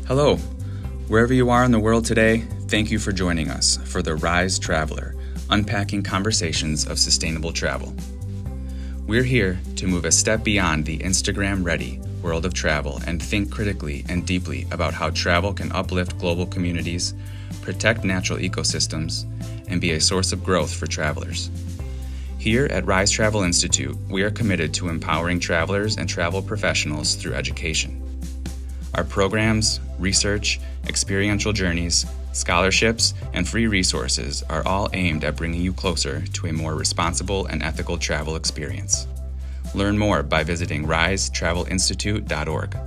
Hello. Wherever you are in the world today, thank you for joining us for the Rise Traveler, unpacking conversations of sustainable travel. We're here to move a step beyond the Instagram-ready world of travel and think critically and deeply about how travel can uplift global communities, protect natural ecosystems, and be a source of growth for travelers. Here at Rise Travel Institute, we are committed to empowering travelers and travel professionals through education. Our programs, research, experiential journeys, scholarships, and free resources are all aimed at bringing you closer to a more responsible and ethical travel experience. Learn more by visiting risetravelinstitute.org.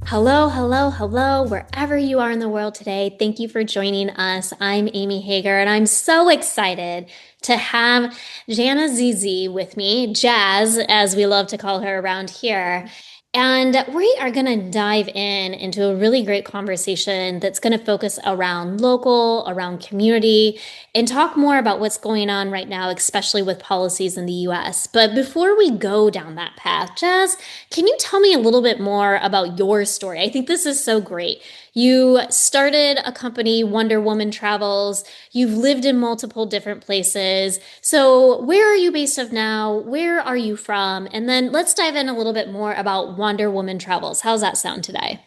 Hello, wherever you are in the world today. Thank you for joining us. I'm Amy Hager, and I'm so excited to have Janna Zinzi with me, Jazz, as we love to call her around here. And we are going to dive into a really great conversation that's going to focus around local, around community, and talk more about what's going on right now, especially with policies in the US. But before we go down that path, Jazz, can you tell me a little bit more about your story? I think this is so great. You started a company, WanderWomxn Travels. You've lived in multiple different places. So, where are you based of now? Where are you from? And then let's dive in a little bit more about WanderWomxn Travels. How's that sound today?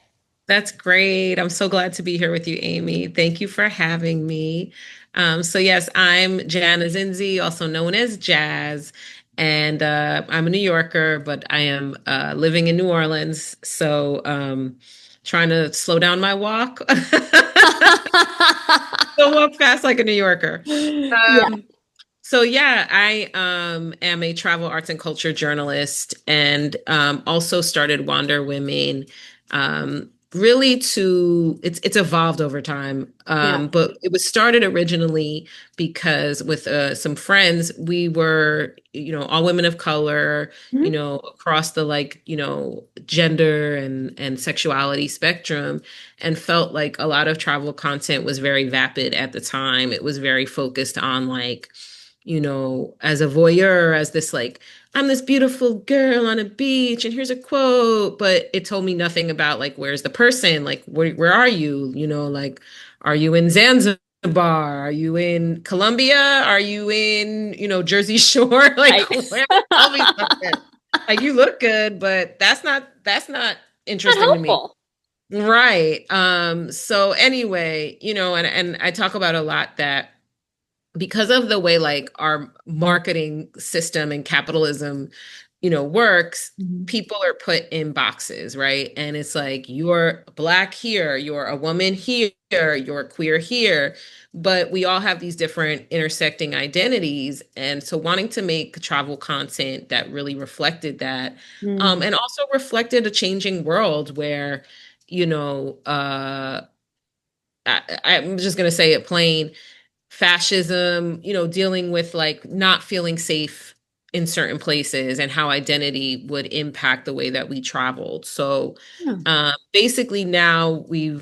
That's great. I'm so glad to be here with you, Amy. Thank you for having me. So yes, I'm Janna Zinzi, also known as Jazz, and I'm a New Yorker, but I am living in New Orleans. So trying to slow down my walk. Don't walk fast like a New Yorker. Yeah. Um, so yeah, I am a travel arts and culture journalist, and also started Wander Women. Really to it's evolved over time, Yeah. but it was started originally because with some friends we were, all women of color, Mhm. across the gender and sexuality spectrum, and felt like a lot of travel content was very vapid at the time. It was very focused on as a voyeur, as this I'm this beautiful girl on a beach and here's a quote, but it told me nothing about where's the person, where are you, are you in Zanzibar, are you in Colombia, are you in Jersey Shore, Right. where, tell me something. You look good, but that's not Not interesting to me. helpful. Right. So anyway, and I talk about a lot that because of the way our marketing system and capitalism works, Mhm. people are put in boxes, right? And it's like, you're black here, you're a woman here, you're queer here, but we all have these different intersecting identities. And so wanting to make travel content that really reflected that, Mm. and also reflected a changing world where you know I'm just going to say it plain, fascism, dealing with not feeling safe in certain places and how identity would impact the way that we traveled. So Yeah. basically now we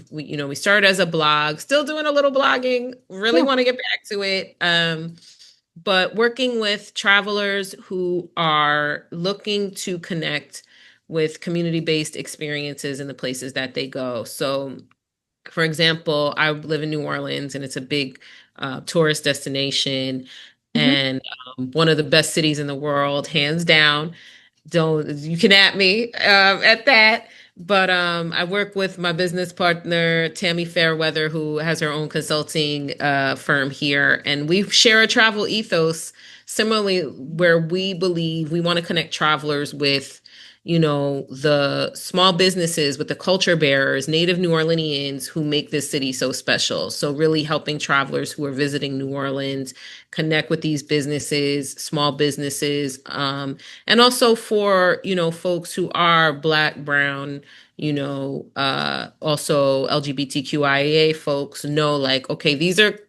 started as a blog, still doing a little blogging, really Yeah. want to get back to it. But working with travelers who are looking to connect with community-based experiences in the places that they go. So for example, I live in New Orleans and it's a big tourist destination, Mhm. and one of the best cities in the world, hands down. Don't you can at me at that. But I work with my business partner, Tammy Fairweather, who has her own consulting firm here. And we share a travel ethos similarly, where we believe we want to connect travelers with, the small businesses, with the culture bearers, native New Orleanians who make this city so special. So really helping travelers who are visiting New Orleans connect with these businesses, small businesses, and also for folks who are black, brown, also LGBTQIA folks, know okay, these are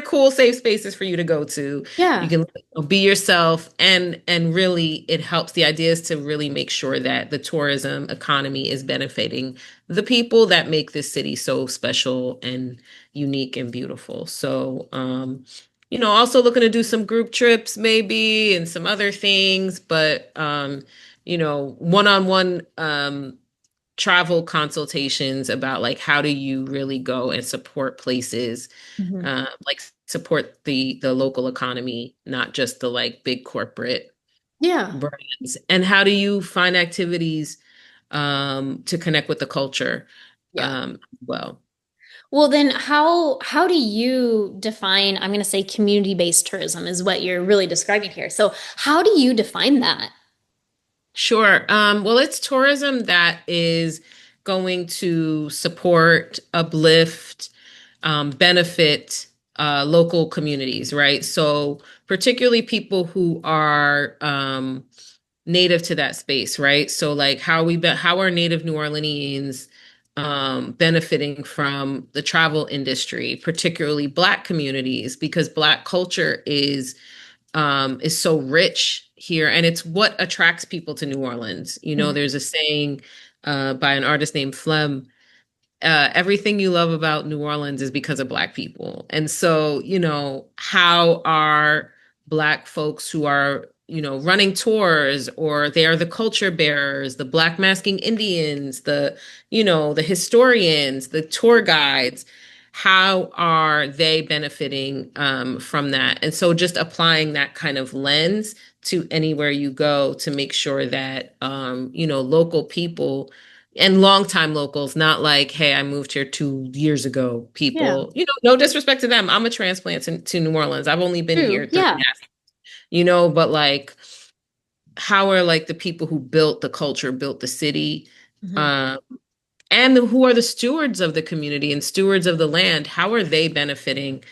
cool safe spaces for you to go to. You Yeah. can be yourself, and really it helps. The idea is to really make sure that the tourism economy is benefiting the people that make this city so special and unique and beautiful. So also looking to do some group trips maybe and some other things, but one-on-one travel consultations about like how do you really go and support places, Mhm. like support the local economy, not just the like big corporate Yeah. brands, and how do you find activities to connect with the culture Yeah. well. Well, then how do you define, I'm going to say community-based tourism is what you're really describing here. So, how do you define that? Sure. Well, it's tourism that is going to support, uplift, benefit local communities, right? So, particularly people who are native to that space, right? So, like, how are Native New Orleanians benefiting from the travel industry, particularly Black communities, because Black culture is so rich here, and it's what attracts people to New Orleans. You know, Mhm. there's a saying by an artist named Flem, everything you love about New Orleans is because of Black people. And so, you know, how are Black folks who are, you know, running tours, or they are the culture bearers, the Black masking Indians, the, you know, the historians, the tour guides, how are they benefiting from that? And so just applying that kind of lens to anywhere you go to make sure that, you know, local people and longtime locals, not like, hey, I moved here 2 years ago, Yeah. people, you know, no disrespect to them. I'm a transplant to New Orleans. I've only been True. here three Yeah. and a half, you know, but like, how are like the people who built the culture, built the city, Mhm. um, and who are the stewards of the community and stewards of the land? How are they benefiting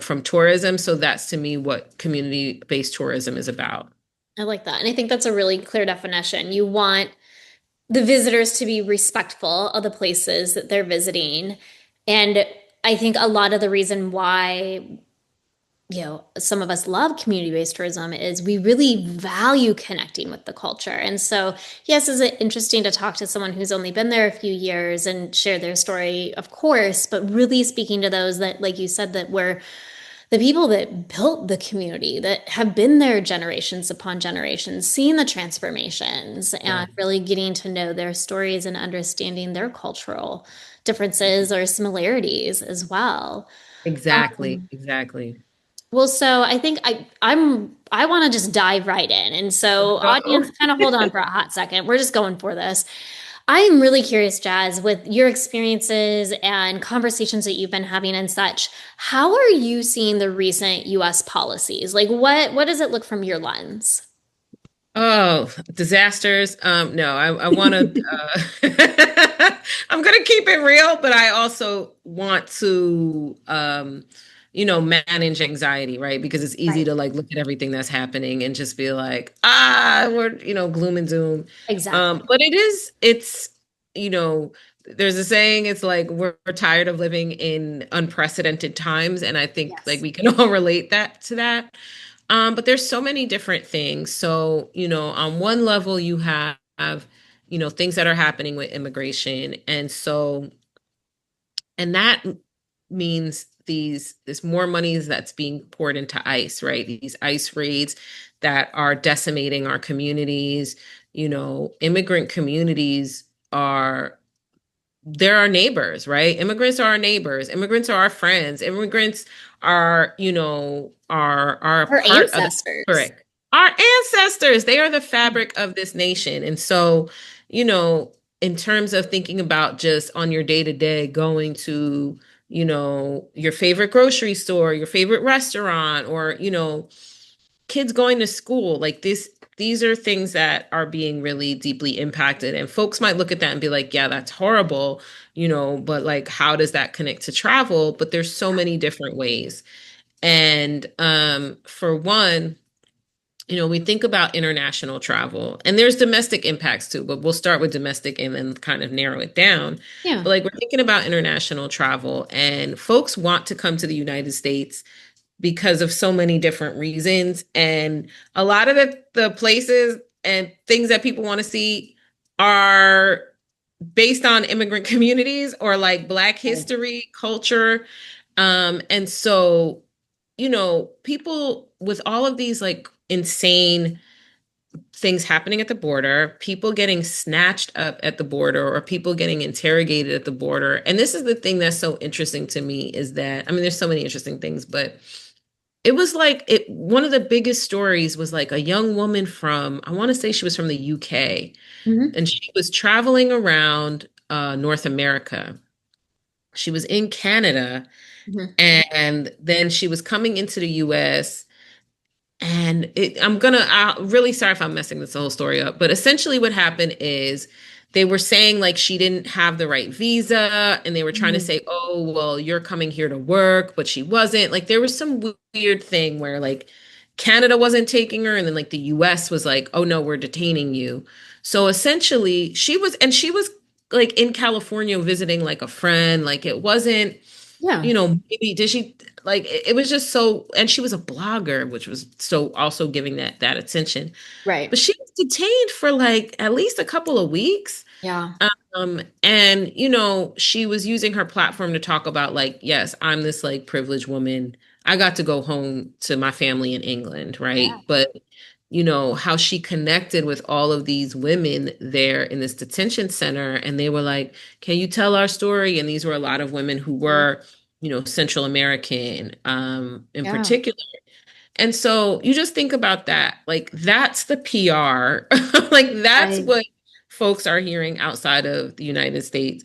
from tourism? So that's to me what community-based tourism is about. I like that. And I think that's a really clear definition. You want the visitors to be respectful of the places that they're visiting. And I think a lot of the reason why, some of us love community-based tourism is we really value connecting with the culture. And so, yes, is it interesting to talk to someone who's only been there a few years and share their story, of course, but really speaking to those that, like you said, that were the people that built the community, that have been there generations upon generations, seeing the transformations Yeah, and really getting to know their stories and understanding their cultural differences or similarities as well. exactly, Um, exactly. well, so I think I want to just dive right in. And Let's so go. audience, kind of hold on for a hot second. We're just going for this. I am really curious, Jazz, with your experiences and conversations that you've been having and such. How are you seeing the recent US policies? Like what does it look from your lens? Oh, disasters. No, I want to, I'm going to keep it real, but I also want to, you know, manage anxiety, right? Because it's easy Right. to like look at everything that's happening and just be like, we're, you know, gloom and doom. Exactly. But it's, you know, there's a saying, it's like we're tired of living in unprecedented times. And I think like Yes. we can all relate that to that. But there's so many different things. So, you know, on one level, you have, you know, things that are happening with immigration. And so, and that means there's more money that's being poured into ICE, right? These ICE raids that are decimating our communities. You know, immigrant communities are they're our neighbors, right? Immigrants are our neighbors. Immigrants are our friends. Immigrants are, you know, are a Her part of the ancestors. fabric. Our ancestors, they are the fabric of this nation. And so, you know, in terms of thinking about just on your day to day going to, you know, your favorite grocery store, your favorite restaurant, or, you know, kids going to school, like these are things that are being really deeply impacted, and folks might look at that and be like, yeah, that's horrible, you know, but like how does that connect to travel? But there's so many different ways. And for one, you know, we think about international travel and there's domestic impacts too, but we'll start with domestic and then kind of narrow it down. Yeah. But like we're thinking about international travel, and folks want to come to the United States because of so many different reasons. And a lot of the places and things that people want to see are based on immigrant communities or like Black Right. history, culture. And so, you know, people with all of these like insane things happening at the border, people getting snatched up at the border, or people getting interrogated at the border. And this is the thing that's so interesting to me is that, I mean, there's so many interesting things, but it was like one of the biggest stories was like a young woman from, I want to say she was from the UK, Hmm. and she was traveling around North America. She was in Canada, Hmm. and then she was coming into the US. And I'm really sorry if I'm messing this whole story up, but essentially what happened is they were saying like she didn't have the right visa, and they were trying to Hmm. say, oh, well, you're coming here to work, but she wasn't. Like there was some weird thing where like Canada wasn't taking her, and then like the US was like, oh no, we're detaining you. So essentially she was like in California visiting like a friend. Like it wasn't, Yeah. maybe did she like it was just so, and she was a blogger, which was so also giving that attention. Right. But she was detained for like at least a couple of weeks. Yeah. And she was using her platform to talk about like, yes, I'm this like privileged woman. I got to go home to my family in England, Yeah. right? But how she connected with all of these women there in this detention center, and they were like, can you tell our story? And these were a lot of women who Mhm. were, Central American, in Yeah. particular. And so you just think about that. Like, that's the PR. Like, that's Right. what folks are hearing outside of the United States.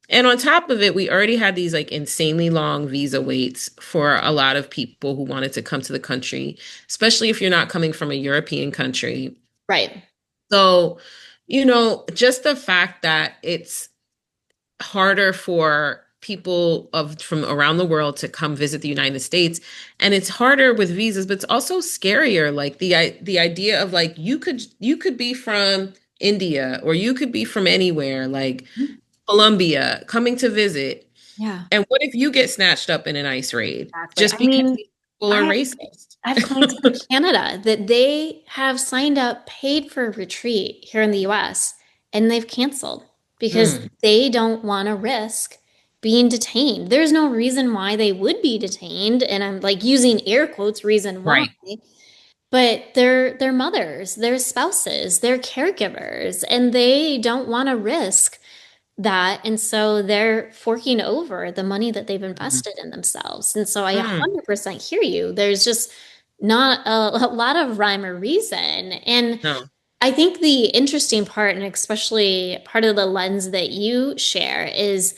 And on top of it, we already had these like insanely long visa waits for a lot of people who wanted to come to the country, especially if you're not coming from a European country. Right. So, just the fact that it's harder for people of from around the world to come visit the United States, and it's harder with visas, but it's also scarier, like the idea of like you could be from India, or you could be from anywhere, like Mhm. Colombia, coming to visit, Yeah. and what if you get snatched up in an ICE raid Exactly. just I because mean, these people are I racist? I have clients from Canada that they have signed up, paid for a retreat here in the US, and they've canceled because Mm, they don't want to risk being detained. There's no reason why they would be detained, and I'm like using air quotes reason why, right. but they're mothers, they're spouses, they're caregivers, and they don't want to risk that. And so they're forking over the money that they've Mm, invested in themselves. And so I mm, 100% hear you. There's just not a lot of rhyme or reason. And no, I think the interesting part, and especially part of the lens that you share, is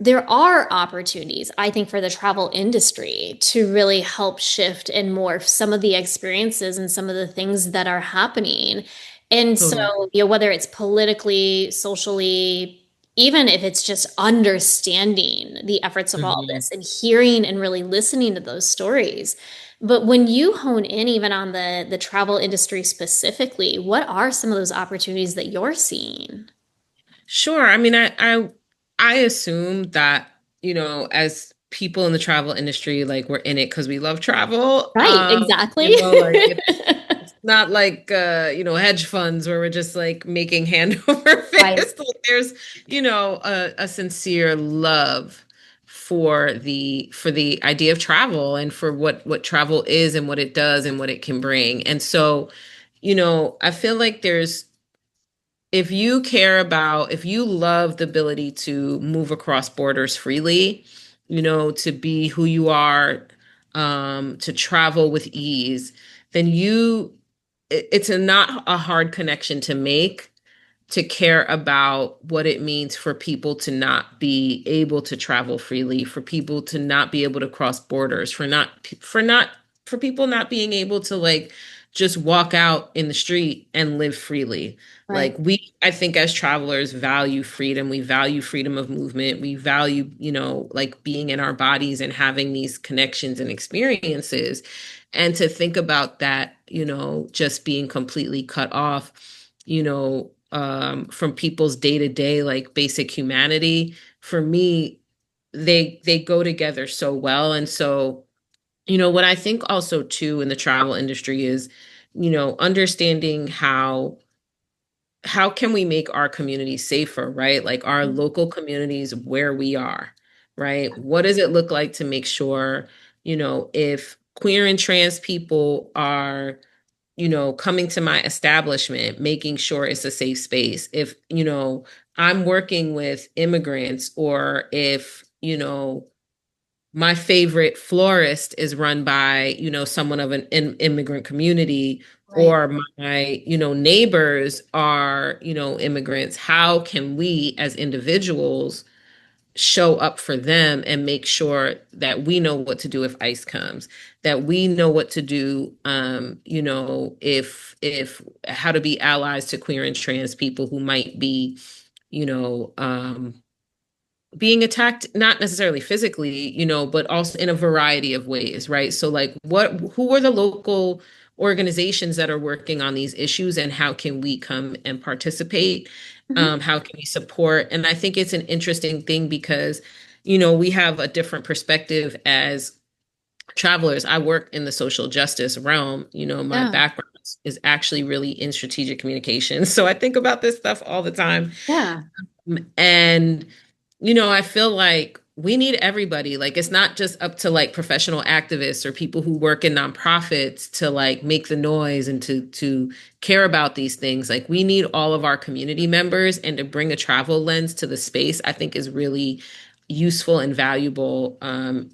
there are opportunities, I think, for the travel industry to really help shift and morph some of the experiences and some of the things that are happening. And so, totally. whether it's politically, socially, even if it's just understanding the efforts of all Mhm. this and hearing and really listening to those stories. But when you hone in even on the travel industry specifically, what are some of those opportunities that you're seeing? Sure. I mean, I assume that, as people in the travel industry, like we're in it because we love travel. Right, exactly. Like it's not like hedge funds where we're just like making hand over Right, fist. Like, there's, a sincere love for the idea of travel, and for what travel is and what it does and what it can bring. And so, I feel like there's if you love the ability to move across borders freely, to be who you are, to travel with ease, then it's not a hard connection to make, to care about what it means for people to not be able to travel freely, for people to not be able to cross borders, for people not being able to like just walk out in the street and live freely. Like right, I think as travelers value freedom. We value freedom of movement. We value, like being in our bodies and having these connections and experiences. And to think about that, just being completely cut off, from people's day to day, like basic humanity, for me, they go together so well. And so, what I think also too in the travel industry is, understanding how can we make our communities safer, right? Like our local communities where we are, right? What does it look like to make sure, if queer and trans people are coming to my establishment, making sure it's a safe space. If, I'm working with immigrants, or if, my favorite florist is run by, someone of an immigrant community, Right. or my, neighbors are, immigrants, how can we as individuals show up for them and make sure that we know what to do if ICE comes, that we know what to do, if how to be allies to queer and trans people who might be, you know, being attacked, not necessarily physically, but also in a variety of ways, right? So like who are the local organizations that are working on these issues, and how can we come and participate? Mhm. How can we support? And I think it's an interesting thing because, we have a different perspective as travelers. I work in the social justice realm. My Yeah. background is actually really in strategic communication. So I think about this stuff all the time. Yeah. And I feel like we need everybody. Like, it's not just up to like professional activists or people who work in nonprofits to like make the noise and to care about these things. Like, we need all of our community members, and to bring a travel lens to the space, I think is really useful and valuable, and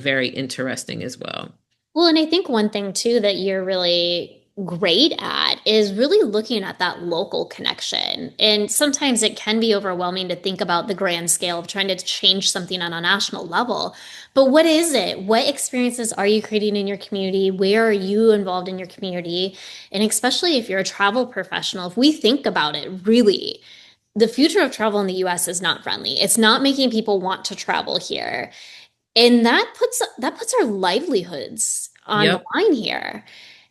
very interesting as well. Well, and I think one thing too that you're really great at is really looking at that local connection. And sometimes it can be overwhelming to think about the grand scale of trying to change something on a national level. But what is it? What experiences are you creating in your community? Where are you involved in your community? And especially if you're a travel professional, if we think about it really, the future of travel in the US is not friendly. It's not making people want to travel here. And that puts our livelihoods on the Yep, line here.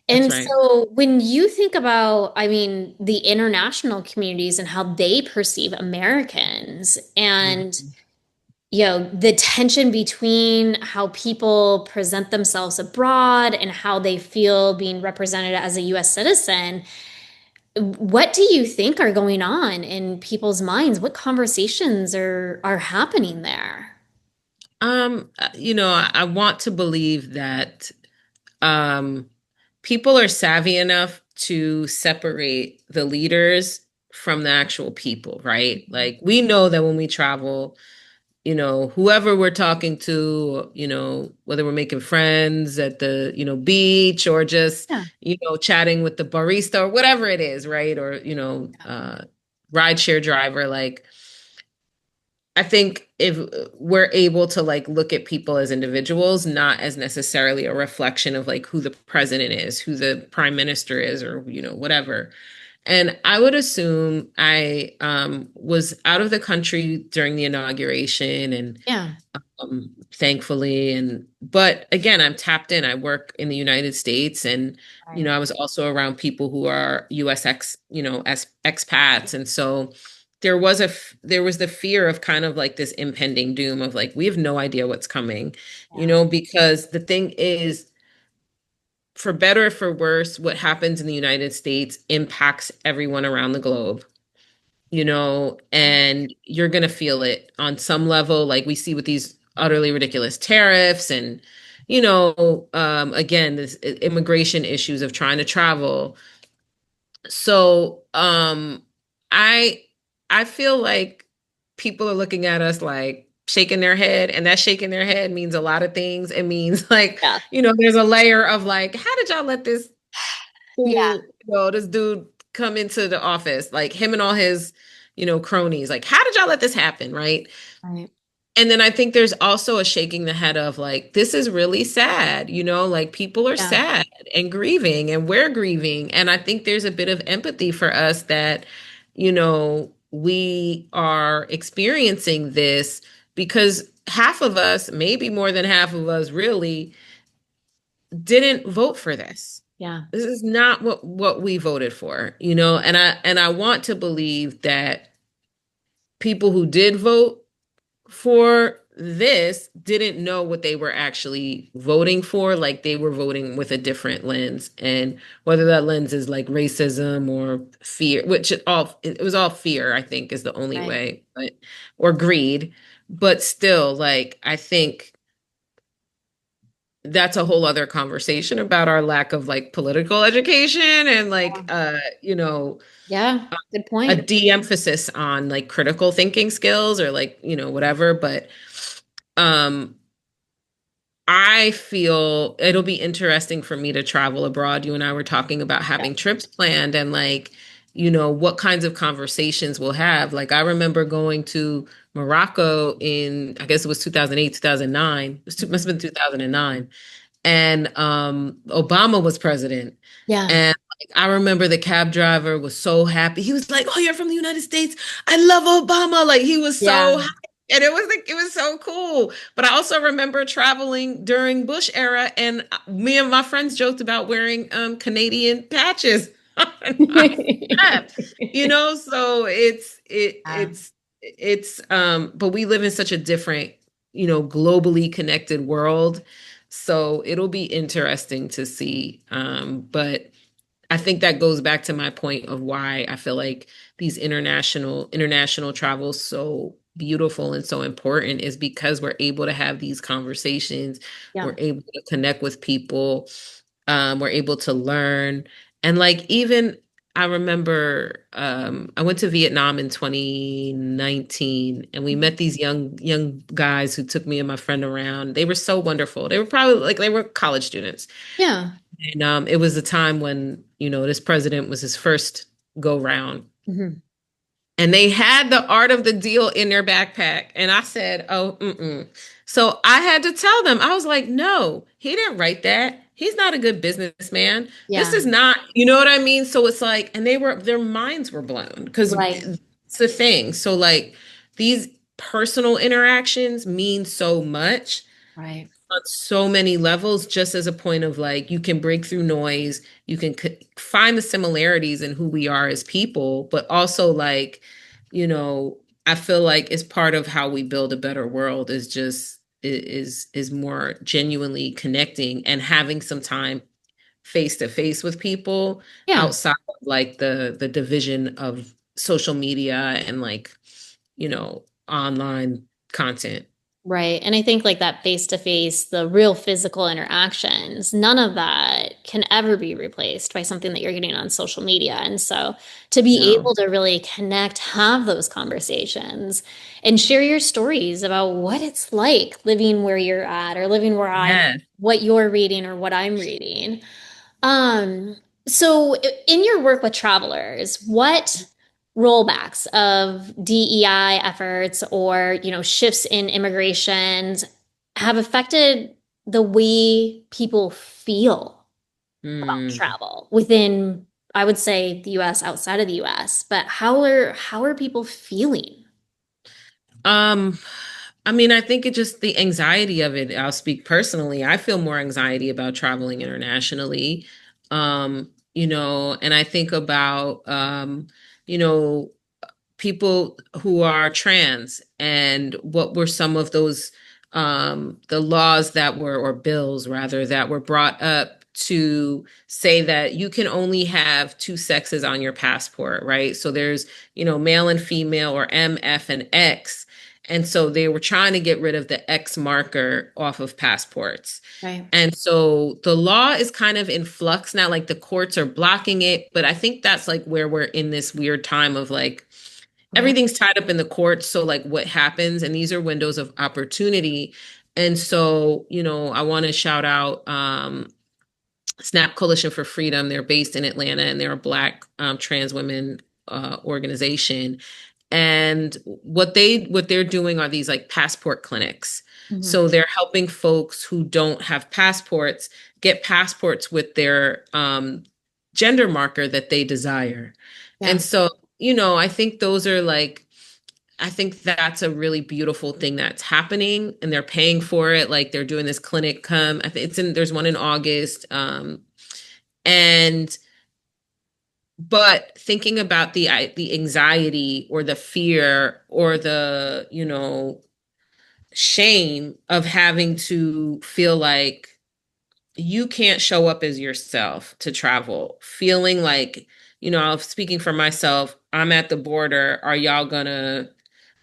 that's And right. so when you think about, I mean, the international communities and how they perceive Americans, and Mhm. the tension between how people present themselves abroad and how they feel being represented as a US citizen, what do you think are going on in people's minds? What conversations are happening there? I want to believe that um, people are savvy enough to separate the leaders from the actual people, right? Like, we know that when we travel, whoever we're talking to, whether we're making friends at the, beach, or just, Yeah. chatting with the barista or whatever it is, right? Or, rideshare driver, like, I think if we're able to like look at people as individuals, not as necessarily a reflection of like who the president is, who the prime minister is, or whatever. And I would assume I was out of the country during the inauguration, and Yeah. thankfully, but again, I'm tapped in. I work in the United States, and Right. I was also around people who are as expats, and so there was the fear of kind of like this impending doom of like, we have no idea what's coming, Yeah. because the thing is, for better or for worse, what happens in the United States impacts everyone around the globe, and you're going to feel it on some level. Like, we see with these utterly ridiculous tariffs, and, again, this immigration issues of trying to travel. So, I, I feel like people are looking at us like shaking their head, and that shaking their head means a lot of things. It means like, Yeah. there's a layer of like, how did y'all let this Yeah. fool, this dude come into the office, like him and all his, cronies. Like, how did y'all let this happen, right? Right. And then I think there's also a shaking the head of like, this is really sad, like people are Yeah. sad and grieving, and we're grieving. And I think there's a bit of empathy for us that, we are experiencing this, because half of us, maybe more than half of us, really didn't vote for this. Yeah. This is not what we voted for, and I want to believe that people who did vote for this didn't know what they were actually voting for. Like, they were voting with a different lens, and whether that lens is like racism or fear, which it was all fear, I think, is the only Right. way, but or greed. But still, like, I think that's a whole other conversation about our lack of like political education and like Yeah, good a point. de-emphasis on like critical thinking skills or like, whatever. But um I feel it'll be interesting for me to travel abroad. You and I were talking about Yeah. having trips planned and like, what kinds of conversations we'll have. Like I remember going to Morocco in, I guess it was 2008, 2009. It was Mhm. must have been 2009. And Obama was president. Yeah. And like, I remember the cab driver was so happy. He was like, "Oh, you're from the United States. I love Obama." Like he was Yeah. so happy. And it was so cool. But I also remember traveling during Bush era, and me and my friends joked about wearing Canadian patches on my strap. So Yeah. but we live in such a different, globally connected world. So it'll be interesting to see. But I think that goes back to my point of why I feel like these international travel is so beautiful and so important is because we're able to have these conversations. We're Yeah. able to connect with people. We're able to learn. And like even I remember I went to Vietnam in 2019 and we met these young guys who took me and my friend around. They were so wonderful. They were probably like they were college students. Yeah. And it was a time when, this president was his first go round. Mhm. And they had the art of the deal in their backpack. And I said, oh, mm-mm. So I had to tell them, I was like, no, he didn't write that. He's not a good businessman. This Yeah. is not, you know what I mean? So it's like, and their minds were blown because Right. it's the thing. So like these personal interactions mean so much Right. on so many levels, just as a point of like you can break through noise, you can find the similarities in who we are as people, but also like, you know I feel like it's part of how we build a better world is just is more genuinely connecting and having some time face to face with people Yeah. outside of like the division of social media and like online content. Right. And I think like that face to face, the real physical interactions, none of that can ever be replaced by something that you're getting on social media. And so to be No. able to really connect, have those conversations and share your stories about what it's like living where you're at or living where Yes. what you're reading or what I'm reading. Um, so in your work with travelers, what rollbacks of DEI efforts or, shifts in immigration have affected the way people feel about Mm. travel within, I would say, the US, outside of the US, but how are people feeling? Um, I mean, I think it just the anxiety of it. I'll speak personally. I feel more anxiety about traveling internationally. And I think about you know, people who are trans and what were some of those the laws that were or bills rather that were brought up to say that you can only have two sexes on your passport, right? So there's, male and female or M, F, and X. And so they were trying to get rid of the X marker off of passports. Right. And so the law is kind of in flux now, like the courts are blocking it. But I think that's like where we're in this weird time of like, Yeah. everything's tied up in the courts. So like what happens, and these are windows of opportunity. And so, I want to shout out Snap Coalition for Freedom. They're based in Atlanta and they're a Black trans women organization. And what they're doing are these like passport clinics. Mhm. So they're helping folks who don't have passports get passports with their gender marker that they desire. And Yeah. so, I think those are like, I think that's a really beautiful thing that's happening and they're paying for it. Like they're doing this clinic come. I think there's one in August. And but thinking about the anxiety or the fear or the, shame of having to feel like you can't show up as yourself to travel, feeling like, I'm speaking for myself, I'm at the border. Are y'all gonna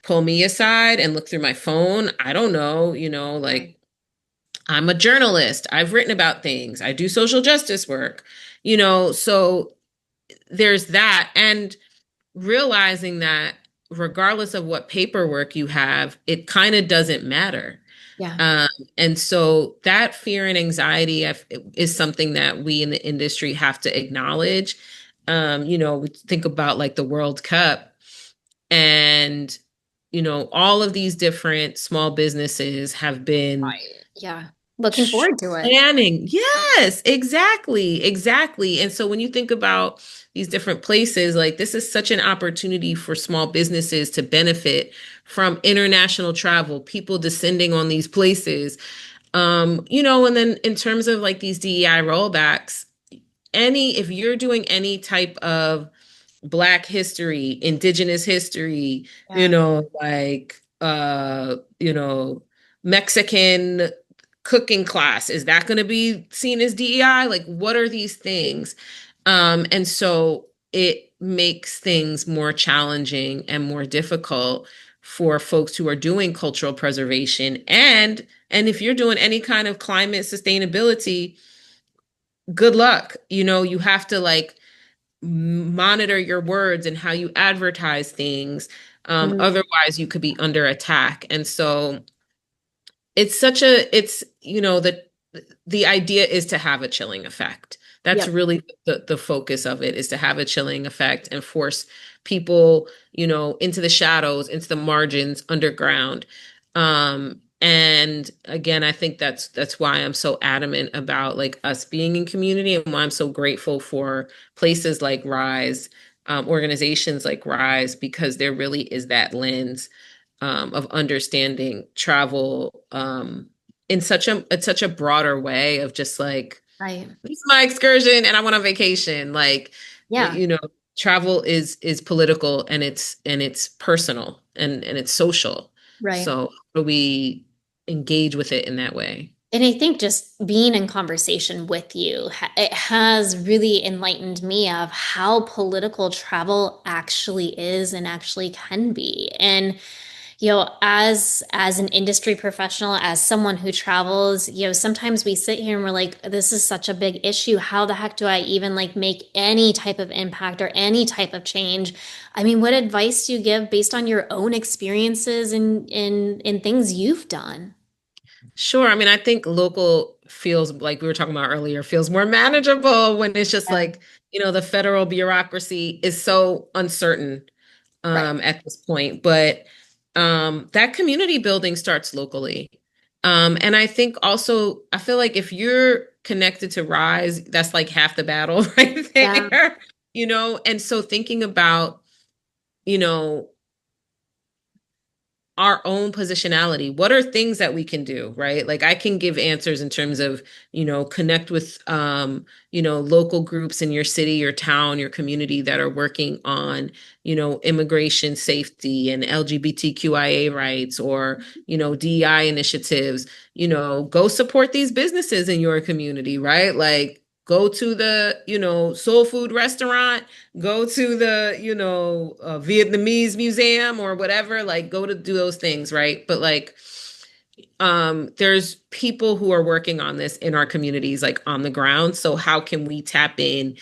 pull me aside and look through my phone? I don't know, Right. like I'm a journalist. I've written about things. I do social justice work, so there's that. And realizing that regardless of what paperwork you have, it kind of doesn't matter. Yeah. Um, and so that fear and anxiety is something that we in the industry have to acknowledge. We think about like the World Cup and, all of these different small businesses have been Right. Yeah. Looking forward to it. planning. Yes, exactly. Exactly. And so when you think about these different places, like this is such an opportunity for small businesses to benefit from international travel, people descending on these places. And then in terms of like these DEI rollbacks, if you're doing any type of Black history, Indigenous history, Yeah. Mexican cooking class, is that going to be seen as DEI? Like, what are these things? And so it makes things more challenging and more difficult for folks who are doing cultural preservation. And if you're doing any kind of climate sustainability, good luck. You have to like monitor your words and how you advertise things. Mhm. Otherwise, you could be under attack. And so the idea is to have a chilling effect. That's Yep. really the focus of it, is to have a chilling effect and force people, into the shadows, into the margins, underground. And again, I think that's why I'm so adamant about like us being in community, and why I'm so grateful for places like Rise, organizations like Rise, because there really is that lens of understanding travel in such a broader way of just like, Right. this is my excursion and I went on vacation. Like, Yeah. travel is political, and it's personal, and it's social. Right. So how do we engage with it in that way? And I think just being in conversation with you, it has really enlightened me of how political travel actually is and actually can be. And as an industry professional, as someone who travels, sometimes we sit here and we're like, this is such a big issue. How the heck do I even like make any type of impact or any type of change? I mean, what advice do you give based on your own experiences and in things you've done? Sure. I mean, I think local feels, like we were talking about earlier, feels more manageable when it's just Yeah. like, the federal bureaucracy is so uncertain Right. at this point. But that community building starts locally. And I think also, I feel like if you're connected to Rise, that's like half the battle right Yeah. there, And so thinking about, you know, our own positionality, what are things that we can do, right? Like I can give answers in terms of, connect with local groups in your city, your town, your community that are working on, immigration safety and LGBTQIA rights, or DEI initiatives. Go support these businesses in your community, right? Like go to the soul food restaurant, go to the Vietnamese museum or whatever, like go to do those things, right? But like there's people who are working on this in our communities, like on the ground. So how can we tap in,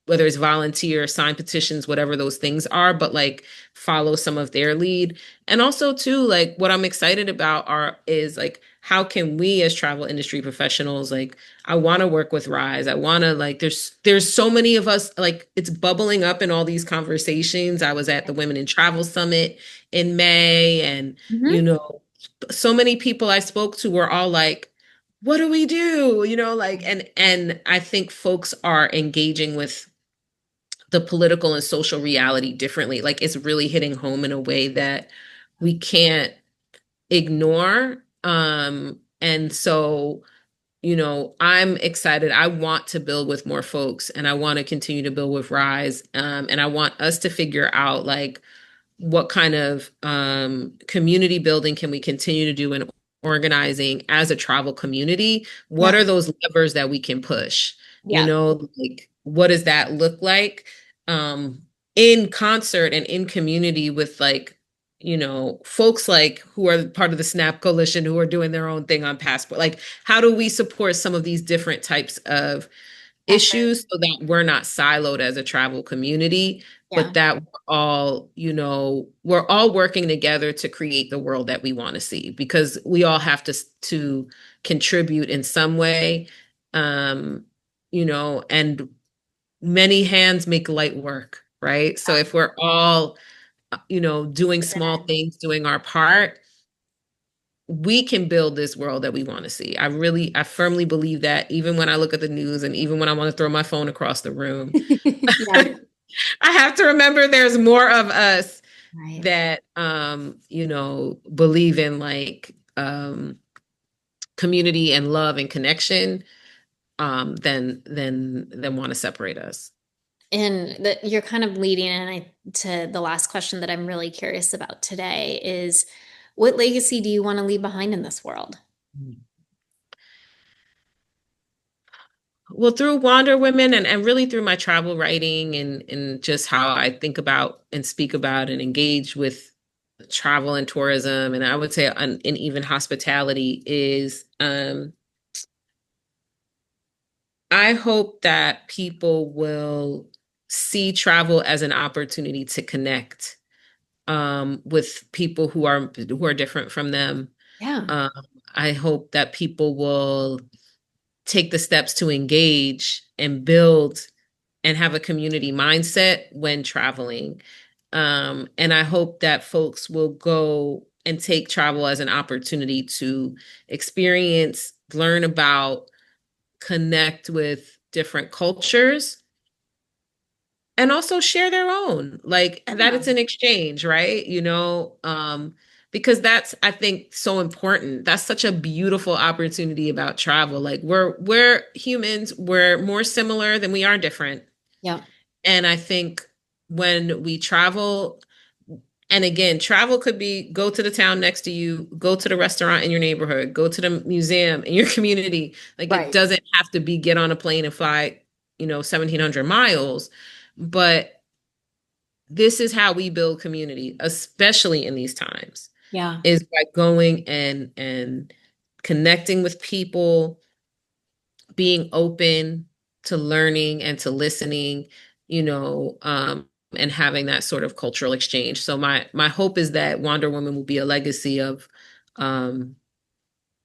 whether it's volunteer, sign petitions, whatever those things are, but like follow some of their lead. And also too, like what I'm excited about is like, how can we as travel industry professionals, like I want to work with Rise. I want to like, there's so many of us, like it's bubbling up in all these conversations. I was at the Women in Travel Summit in May, and you Mhm. know, so many people I spoke to were all like, what do we do? Like, and I think folks are engaging with the political and social reality differently. Like it's really hitting home in a way that we can't ignore. And so, I'm excited. I want to build with more folks, and I want to continue to build with Rise. And I want us to figure out like what kind of community building can we continue to do in organizing as a travel community? What Yeah. are those levers that we can push? Yeah. Like what does that look like, um, in concert and in community with like folks like who are part of the SNAP coalition who are doing their own thing on passport. Like, how do we support some of these different types of Effort. issues so that we're not siloed as a travel community, Yeah. but that we're all working together to create the world that we want to see, because we all have to contribute in some way. And many hands make light work, right? So if we're all, doing small things, doing our part, we can build this world that we want to see. I firmly believe that, even when I look at the news and even when I want to throw my phone across the room, Yeah. I have to remember there's more of us Right. that, believe in, like, community and love and connection, than want to separate us. And you're kind of leading in to the last question that I'm really curious about today is what legacy do you want to leave behind in this world? Well, through WanderWomxn, and really through my travel writing, and just how I think about and speak about and engage with travel and tourism, and I would say, and even hospitality, is, I hope that people will see travel as an opportunity to connect, with people who are different from them. Yeah. Um, I hope that people will take the steps to engage and build and have a community mindset when traveling. And I hope that folks will go and take travel as an opportunity to experience, learn about, connect with different cultures, and also share their own, like that Yeah. it's an exchange, right? Because that's, I think, so important. That's such a beautiful opportunity about travel. Like, we're humans, we're more similar than we are different. Yeah. And I think when we travel, and again, travel could be go to the town next to you, go to the restaurant in your neighborhood, go to the museum in your community. Like, it Right. doesn't have to be get on a plane and fly, 1,700 miles. But this is how we build community, especially in these times, Yeah. is by going and connecting with people, being open to learning and to listening, and having that sort of cultural exchange. So my hope is that WanderWomxn will be a legacy of, um,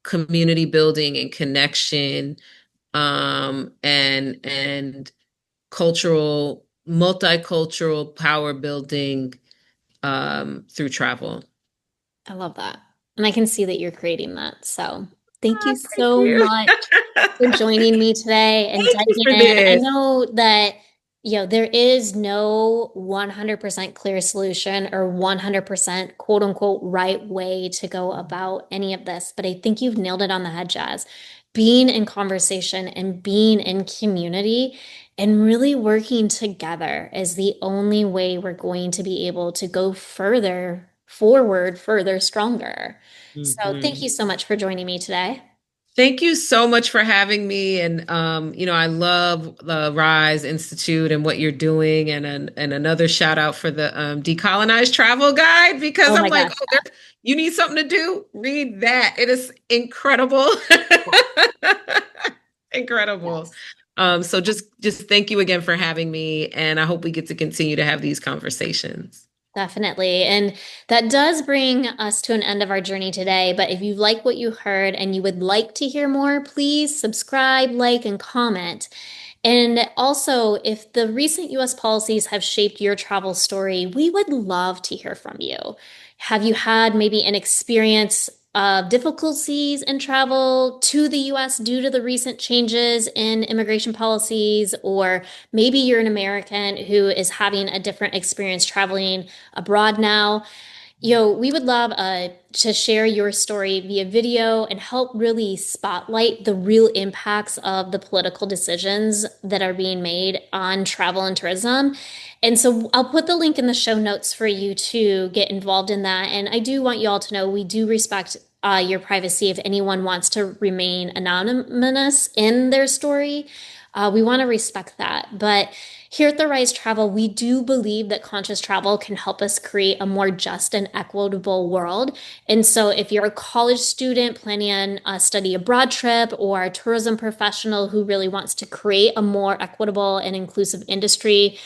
community building and connection, and cultural, multicultural power building, through travel. I love that. And I can see that you're creating that. So thank you Thank so you. much for joining me today and Thank you diving for in. I this. know that, there is no 100% clear solution or 100% quote unquote right way to go about any of this, but I think you've nailed it on the head, Jazz. Being in conversation and being in community and really working together is the only way we're going to be able to go further forward, further, stronger. So thank Mhm. you so much for joining me today. Thank you so much for having me. And, I love the Rise Institute and what you're doing, and another shout out for the, Decolonized Travel Guide, because Oh I'm my like, gosh. oh, you need something to do? Read that. It is incredible. Incredible. Yes. So just thank you again for having me, and I hope we get to continue to have these conversations. Definitely. And that does bring us to an end of our journey today. But if you like what you heard and you would like to hear more, please subscribe, like, and comment. And also, if the recent US policies have shaped your travel story, we would love to hear from you. Have you had maybe an experience of difficulties in travel to the US due to the recent changes in immigration policies? Or maybe you're an American who is having a different experience traveling abroad now. We would love to share your story via video and help really spotlight the real impacts of the political decisions that are being made on travel and tourism. And so I'll put the link in the show notes for you to get involved in that. And I do want you all to know we do respect your privacy if anyone wants to remain anonymous in their story. We want to respect that. But here at the Rise Travel, we do believe that conscious travel can help us create a more just and equitable world. And so, if you're a college student planning on a study abroad trip or a tourism professional who really wants to create a more equitable and inclusive industry,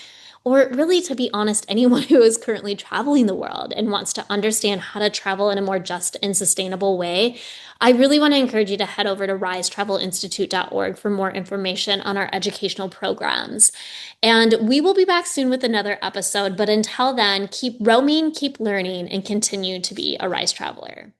or really, to be honest, anyone who is currently traveling the world and wants to understand how to travel in a more just and sustainable way, I really want to encourage you to head over to risetravelinstitute.org for more information on our educational programs. And we will be back soon with another episode. But until then, keep roaming, keep learning, and continue to be a Rise Traveler.